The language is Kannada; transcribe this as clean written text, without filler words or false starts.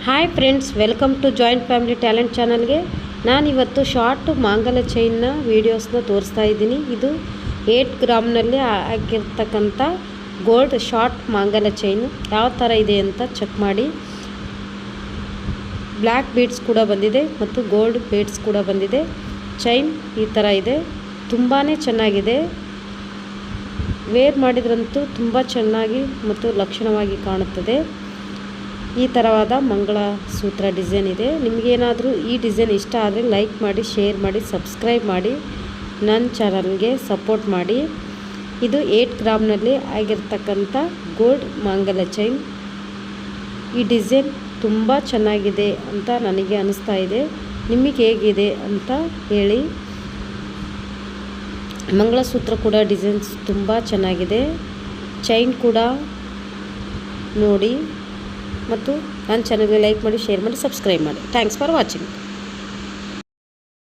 Hi friends, welcome to joint family talent ಚಾನಲ್ಗೆ. ನಾನಿವತ್ತು ಶಾರ್ಟ್ ಮಾಂಗಲ್ಯ ಚೈನ್ನ ವೀಡಿಯೋಸ್ನ ತೋರಿಸ್ತಾ ಇದ್ದೀನಿ. ಇದು 8 ಗ್ರಾಮ್ನಲ್ಲಿ ಆಗಿರ್ತಕ್ಕಂಥ ಗೋಲ್ಡ್ ಶಾರ್ಟ್ ಮಾಂಗಲ್ಯ ಚೈನು ಯಾವ ಥರ ಇದೆ ಅಂತ ಚೆಕ್ ಮಾಡಿ. ಬ್ಲ್ಯಾಕ್ ಬೀಡ್ಸ್ ಕೂಡ ಬಂದಿದೆ ಮತ್ತು ಗೋಲ್ಡ್ ಬೀಡ್ಸ್ ಕೂಡ ಬಂದಿದೆ. ಚೈನ್ ಈ ಥರ ಇದೆ, ತುಂಬಾ ಚೆನ್ನಾಗಿದೆ. ವೇರ್ ಮಾಡಿದ್ರಂತೂ ತುಂಬ ಚೆನ್ನಾಗಿ ಮತ್ತು ಲಕ್ಷಣವಾಗಿ ಕಾಣುತ್ತದೆ. ಈ ಥರವಾದ ಮಂಗಳ ಸೂತ್ರ ಡಿಸೈನ್ ಇದೆ. ನಿಮಗೇನಾದರೂ ಈ ಡಿಸೈನ್ ಇಷ್ಟ ಆದರೆ ಲೈಕ್ ಮಾಡಿ, ಶೇರ್ ಮಾಡಿ, ಸಬ್ಸ್ಕ್ರೈಬ್ ಮಾಡಿ, ನನ್ನ ಚಾನಲ್ಗೆ ಸಪೋರ್ಟ್ ಮಾಡಿ. ಇದು 8 ಗ್ರಾಮ್ನಲ್ಲಿ ಆಗಿರ್ತಕ್ಕಂಥ ಗೋಲ್ಡ್ ಮಾಂಗಲ್ಯ ಚೈನ್. ಈ ಡಿಸೈನ್ ತುಂಬ ಚೆನ್ನಾಗಿದೆ ಅಂತ ನನಗೆ ಅನಿಸ್ತಾ ಇದೆ. ನಿಮಗೆ ಹೇಗಿದೆ ಅಂತ ಹೇಳಿ. ಮಂಗಳಸೂತ್ರ ಕೂಡ ಡಿಸೈನ್ಸ್ ತುಂಬ ಚೆನ್ನಾಗಿದೆ. ಚೈನ್ ಕೂಡ ನೋಡಿ ಮತ್ತು ನನ್ನ ಚಾನಲ್ಗೆ ಲೈಕ್ ಮಾಡಿ, ಶೇರ್ ಮಾಡಿ, ಸಬ್ಸ್ಕ್ರೈಬ್ ಮಾಡಿ. Thanks for watching.